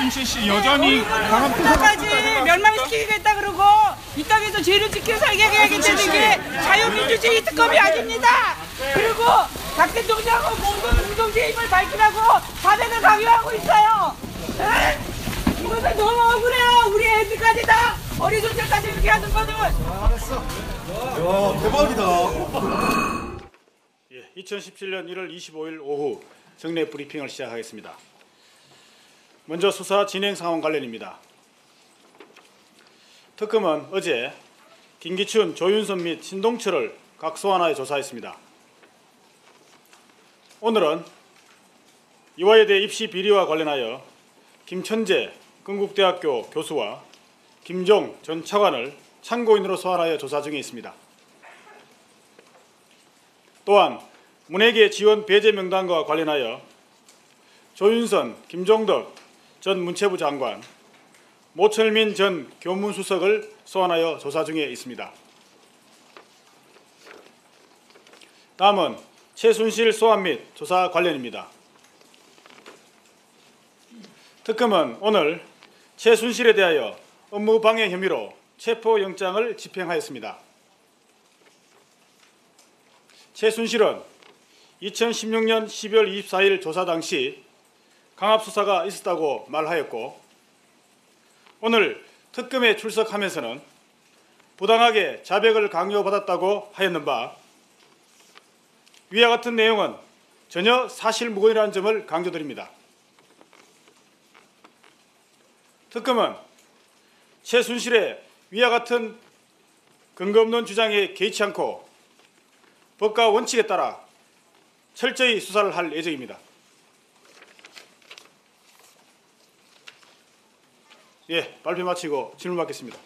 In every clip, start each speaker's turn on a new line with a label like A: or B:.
A: 최순실 씨 여전히 강한
B: 국가까지 멸망시키겠다 그러고 이 땅에서 죄를 지켜 살게 해야겠다는 게 자유민주주의 특검이 아닙니다. 그리고 박대통령하고 모든 공동체 힘을 밝히라고 사대를 강요하고 있어요. 이것은 너무 억울해요. 우리 애들까지 다 어린손들까지 이렇게 하는 거는.
C: 알았어. 야, 대박이다.
D: 2017년 1월 25일 오후 정례 브리핑을 시작하겠습니다. 먼저 수사 진행 상황 관련입니다. 특검은 어제 김기춘, 조윤선 및 신동철을 각소환하여 조사했습니다. 오늘은 이화여대 입시 비리와 관련하여 김천재 건국대학교 교수와 김종 전 차관을 참고인으로 소환하여 조사 중에 있습니다. 또한 문해계 지원 배제 명단과 관련하여 조윤선, 김종덕 전 문체부 장관, 모철민 전 교문수석을 소환하여 조사 중에 있습니다. 다음은 최순실 소환 및 조사 관련입니다. 특검은 오늘 최순실에 대하여 업무방해 혐의로 체포영장을 집행하였습니다. 최순실은 2016년 12월 24일 조사 당시 강압수사가 있었다고 말하였고 오늘 특검에 출석하면서는 부당하게 자백을 강요받았다고 하였는 바 위와 같은 내용은 전혀 사실무근이라는 점을 강조드립니다. 특검은 최순실의 위와 같은 근거 없는 주장에 개의치 않고 법과 원칙에 따라 철저히 수사를 할 예정입니다. 발표 마치고 질문 받겠습니다.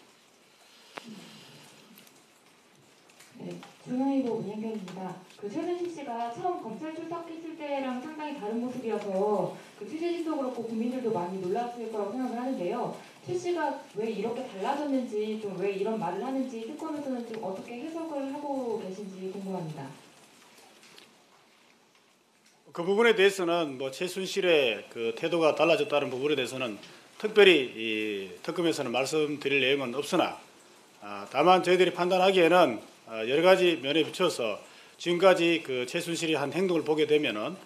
E: 네, 중앙일보 문현경입니다. 최순실 씨가 처음 검찰 출석했을 때랑 상당히 다른 모습이어서 취재진도 그렇고 국민들도 많이 놀랐을 거라고 생각을 하는데요. 최 씨가 왜 이렇게 달라졌는지, 좀 왜 이런 말을 하는지 특검에서는 좀 어떻게 해석을 하고 계신지 궁금합니다.
D: 그 부분에 대해서는 최순실의 그 태도가 달라졌다는 부분에 대해서는 특별히 이 특검에서는 말씀드릴 내용은 없으나 다만 저희들이 판단하기에는 여러 가지 면에 비춰서 지금까지 그 최순실이 한 행동을 보게 되면은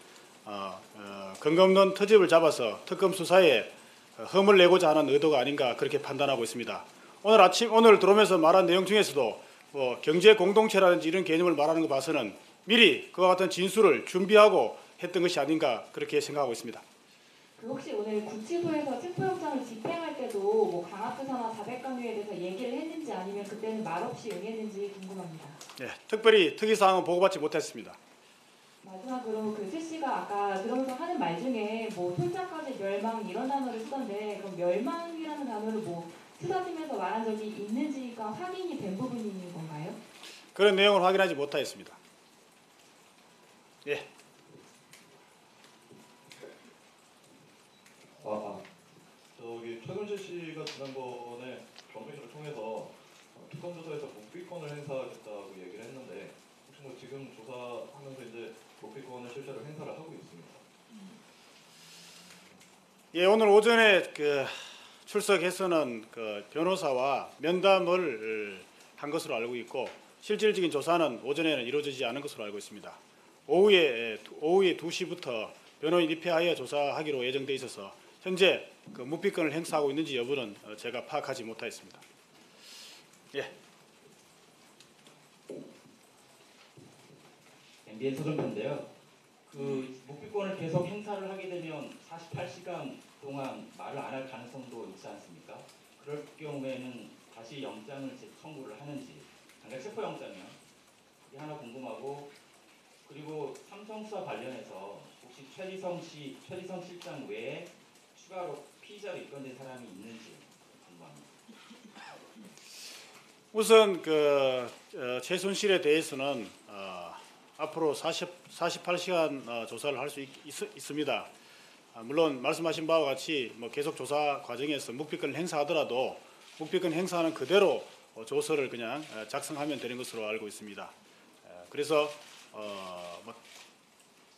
D: 근거 없는 트집을 잡아서 특검 수사에 흠을 내고자 하는 의도가 아닌가 그렇게 판단하고 있습니다. 오늘 들어오면서 말한 내용 중에서도 경제 공동체라든지 이런 개념을 말하는 거 봐서는 미리 그와 같은 진술을 준비하고 했던 것이 아닌가 그렇게 생각하고 있습니다.
E: 혹시 오늘 구치소에서 체포영장을 집행할 때도 강압수사나 자백강요에 대해서 얘기를 했는지 아니면 그때는 말없이 응했는지 궁금합니다.
D: 네, 특별히 특이사항은 보고받지 못했습니다.
E: 마지막으로 최 씨가 아까 그러면서 하는 말 중에 손자까지 멸망 이런 단어를 쓰던데 그럼 멸망이라는 단어를 수사팀에서 말한 적이 있는지가 확인이 된 부분이 있는 건가요?
D: 그런 내용을 확인하지 못하였습니다.
F: 최순실 씨가 지난번에 경위를 통해서 특검 조사에서 묵비권을 행사하겠다고 얘기를 했는데 혹시 지금 조사하면서 이제 묵비권을 실제로 행사를 하고 있습니다.
D: 오늘 오전에 출석해서는 변호사와 면담을 한 것으로 알고 있고 실질적인 조사는 오전에는 이루어지지 않은 것으로 알고 있습니다. 오후에 2시부터 변호인 입회하여 조사하기로 예정돼 있어서 현재 묵비권을 행사하고 있는지 여부는 제가 파악하지 못하였습니다.
G: MBN 서정표인데요. 묵비권을 계속 행사를 하게 되면 48시간 동안 말을 안 할 가능성도 있지 않습니까? 그럴 경우에는 다시 영장을 청구를 하는지, 그러니까 체포영장이요. 이게 하나 궁금하고, 그리고 삼성 수사 관련해서 혹시 최리성 실장 외에 추가로 피의자로 입건된 사람이 있는지 궁금합니다.
D: 우선 최순실에 대해서는 앞으로 48시간 조사를 할 수 있습니다. 물론 말씀하신 바와 같이 계속 조사 과정에서 묵비권을 행사하더라도 묵비권 행사하는 그대로 조서를 그냥 작성하면 되는 것으로 알고 있습니다. 그래서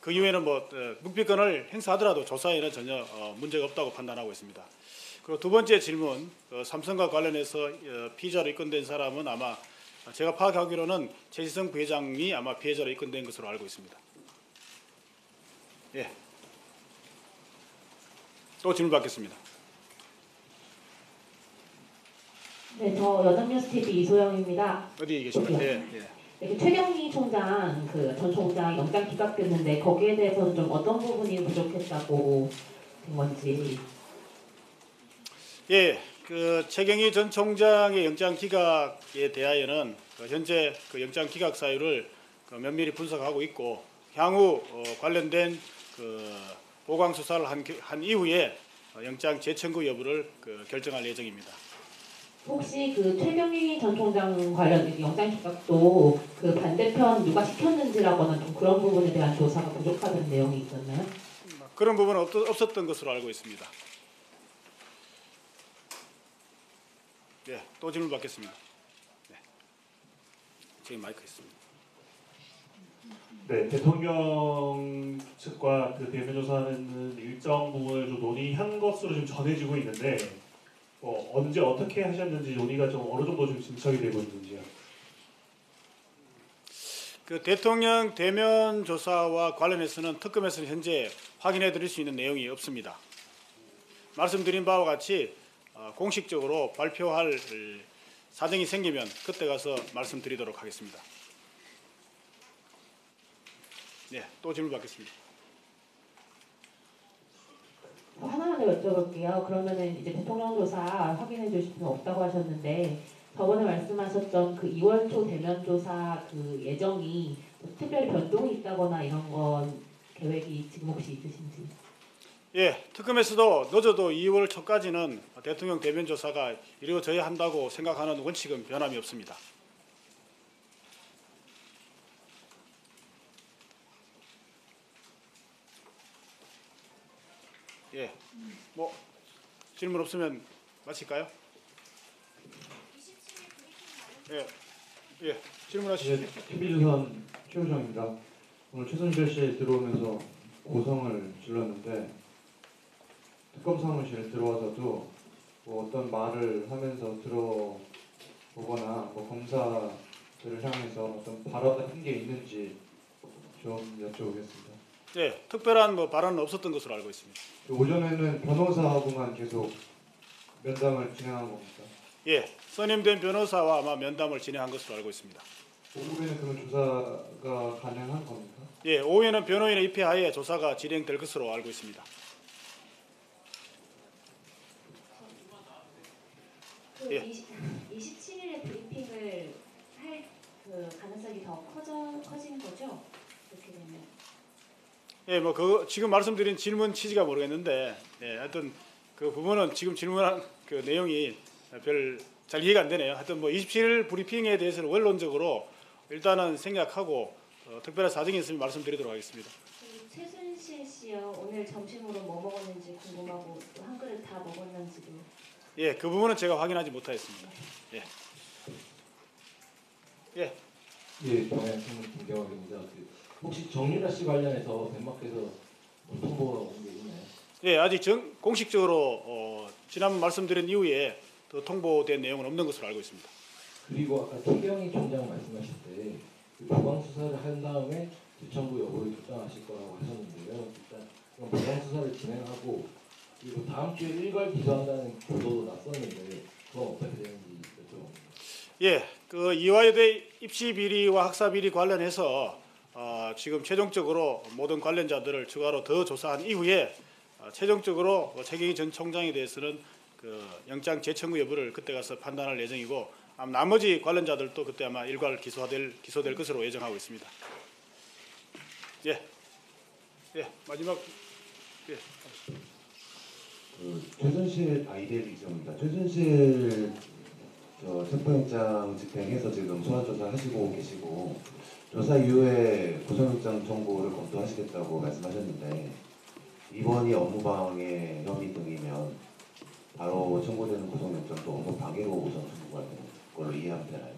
D: 그 이후에는 묵비권을 행사하더라도 조사에는 전혀 문제가 없다고 판단하고 있습니다. 그리고 두 번째 질문, 삼성과 관련해서 피의자로 입건된 사람은 아마 제가 파악하기로는 최시성 부회장이 아마 피해자로 입건된 것으로 알고 있습니다. 예. 또 질문 받겠습니다.
E: 네, 저 여담뉴스TV 이소영입니다.
D: 어디 계십니까? 예, 예.
E: 네, 최경희 총장, 전 총장 영장 기각됐는데 거기에 대해서는 좀 어떤 부분이 부족했다고 된 건지.
D: 예, 최경희 전 총장의 영장 기각에 대하여는 현재 영장 기각 사유를 면밀히 분석하고 있고 향후 관련된 보강 수사를 한 이후에 영장 재청구 여부를 결정할 예정입니다.
E: 혹시 최경희 전 총장 관련 영장 기각도 반대편 누가 시켰는지라거나 좀 그런 부분에 대한 조사가 부족하다는 내용이 있었나요?
D: 그런 부분은 없었던 것으로 알고 있습니다. 네, 또 질문 받겠습니다. 네. 지금 마이크 있습니다.
H: 네, 대통령 측과 대면 조사하는 일정 부분을 좀 논의한 것으로 지금 전해지고 있는데 언제 어떻게 하셨는지 논의가 좀 어느 정도 좀 진척이 되고 있는지요?
D: 대통령 대면 조사와 관련해서는 특검에서는 현재 확인해 드릴 수 있는 내용이 없습니다. 말씀드린 바와 같이 공식적으로 발표할 사정이 생기면 그때 가서 말씀드리도록 하겠습니다. 네, 또 질문 받겠습니다.
E: 하나만 더 여쭤볼게요. 그러면은 이제 대통령 조사 확인해 주실 수는 없다고 하셨는데 저번에 말씀하셨던 2월 초 대면 조사 예정이 특별히 변동이 있다거나 이런 건 계획이 지금 혹시 있으신지?
D: 예, 특검에서도 늦어도 2월 초까지는 대통령 대면 조사가 이루어져야 한다고 생각하는 원칙은 변함이 없습니다. 예, 질문 없으면 마칠까요? 예, 질문하시죠.
I: 네, TV조선 최우정입니다. 오늘 최순실 씨 들어오면서 고성을 질렀는데 특검 사무실 들어와서도 어떤 말을 하면서 들어보거나 검사들을 향해서 어떤 발언 같은 게 있는지 좀 여쭤보겠습니다.
D: 네, 특별한 발언은 없었던 것으로 알고 있습니다.
I: 오전에는 변호사하고만 계속 면담을 진행한 겁니까?
D: 예, 선임된 변호사와 아마 면담을 진행한 것으로 알고 있습니다.
I: 오후에는 그런 조사가 가능한 겁니까?
D: 예, 오후에는 변호인의 입회하에 조사가 진행될 것으로 알고 있습니다. 예.
E: 27일에 브리핑을 할 가능성이 더 커진 거죠? 그렇게 되면.
D: 예, 지금 말씀드린 질문 취지가 모르겠는데, 예, 하여튼 그 부분은 지금 질문한 내용이 잘 이해가 안 되네요. 하여튼 27일 브리핑에 대해서는 원론적으로 일단은 생략하고 특별한 사정이 있으면 말씀드리도록 하겠습니다.
E: 최순실 씨요, 오늘 점심으로 뭐 먹었는지 궁금하고 또 한 그릇 다 먹었는지도.
D: 예, 그 부분은 제가 확인하지 못하였습니다. 예. 예.
J: 예, 경향신문 김경학입니다. 혹시 정유라 씨 관련해서 덴마크에서 통보가 온 게 있나요?
D: 예, 아직 공식적으로 지난번 말씀드린 이후에 더 통보된 내용은 없는 것으로 알고 있습니다.
J: 그리고 아까 최경희 총장 말씀하실 때 보강 수사를 한 다음에 재청구 여부를 결정하실 거라고 하셨는데요. 일단 그럼 보강 수사를 진행하고 그리고 다음 주에 일괄 기소한다는 보도도 났었는데 그건 어떻게 되는지 여쭤봅니다.
D: 예, 이화여대 입시 비리와 학사 비리 관련해서 지금 최종적으로 모든 관련자들을 추가로 더 조사한 이후에 최종적으로 최경희 전 총장에 대해서는 영장 재청구 여부를 그때 가서 판단할 예정이고 아마 나머지 관련자들도 그때 아마 일괄 기소될 것으로 예정하고 있습니다. 예, 마지막. 예.
K: 최순실 아이들 이정입니다. 최순실 체포영장 집행해서 지금 소환조사 하시고 계시고 조사 이후에 구속영장 청구를 검토하시겠다고 말씀하셨는데 이번이 업무방해 혐의 등이면 바로 청구되는 구속영장도 업무방해로 우선 청구가 되는 걸로 이해하면 되나요?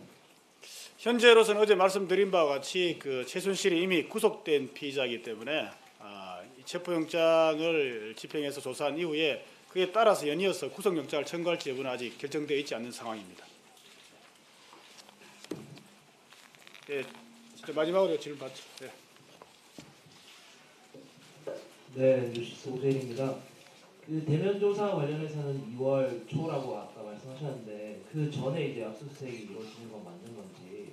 D: 현재로서는 어제 말씀드린 바와 같이 최순실이 이미 구속된 피의자이기 때문에 이 체포영장을 집행해서 조사한 이후에 그에 따라서 연이어서 구속영장을 청구할지 여부는 아직 결정되어 있지 않는 상황입니다. 예, 진짜 마지막으로 질문 받죠. 예.
J: 네, 뉴스 오재일입니다. 그 대면 조사 관련해서는 2월 초라고 아까 말씀하셨는데 그 전에 이제 압수수색이 이루어지는 건 맞는 건지,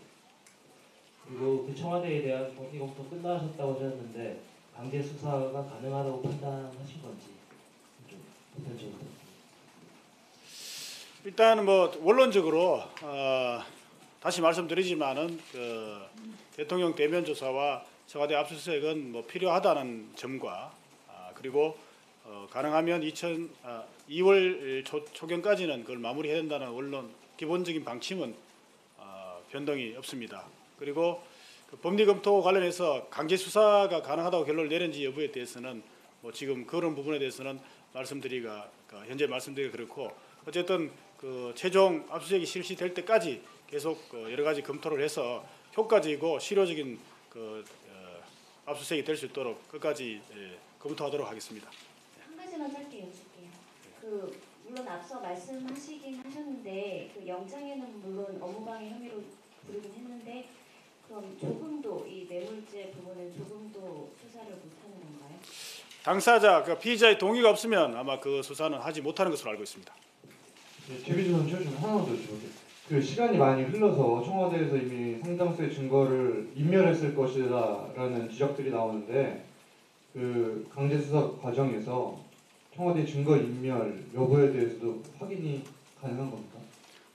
J: 그리고 그 청와대에 대한 정기 검토 끝나셨다고 하셨는데 강제 수사가 가능하다고 판단하신 건지 좀 보편적으로.
D: 일단은 뭐 원론적으로 다시 말씀드리지만은 그 대통령 대면 조사와 청와대 압수수색은 뭐 필요하다는 점과 그리고 가능하면 2월 초경까지는 그걸 마무리해야 된다는 원론 기본적인 방침은 변동이 없습니다. 그리고 그 법리 검토 관련해서 강제 수사가 가능하다고 결론을 내린지 여부에 대해서는 뭐 지금 그런 부분에 대해서는 말씀드리기가 현재 말씀드리기가 그렇고, 어쨌든 그 최종 압수수색이 실시될 때까지 계속 여러 가지 검토를 해서 효과적이고 실효적인 그 압수수색이 될 수 있도록 끝까지 검토하도록 하겠습니다.
L: 한 가지만 짧게 여쭐게요. 물론 앞서 말씀하시긴 하셨는데 그 영장에는 물론 업무방해 혐의로 부르긴 했는데 그럼 조금도 이 뇌물죄 부분은 조금도 수사를 못하는 건가요?
D: 당사자, 그 피의자의 동의가 없으면 아마 그 수사는 하지 못하는 것으로 알고 있습니다.
I: 네, 최비준 좀 하나만 더 여쭤볼게요. 그 시간이 많이 흘러서 청와대에서 이미 상당수의 증거를 인멸했을 것이다라는 지적들이 나오는데 그 강제 수사 과정에서 청와대 증거 인멸 여부에 대해서도 확인이 가능한 겁니까?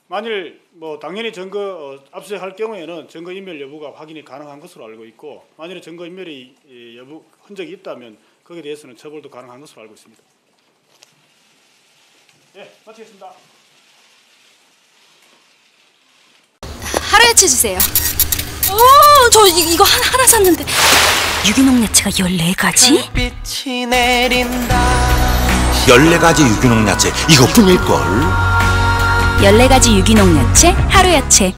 D: 만일 뭐 당연히 증거 압수수색할 경우에는 증거 인멸 여부가 확인이 가능한 것으로 알고 있고, 만일에 증거 인멸이 여부 흔적이 있다면 거기에 대해서는 처벌도 가능한 것으로 알고 있습니다. 예, 마치겠습니다.
M: 하루야채 주세요. 저 이거 하나 샀는데 유기농 야채가 14가지?
N: 빛이 내린다. 14가지 유기농 야채 이것뿐일걸.
M: 14가지 유기농 야채 하루야채.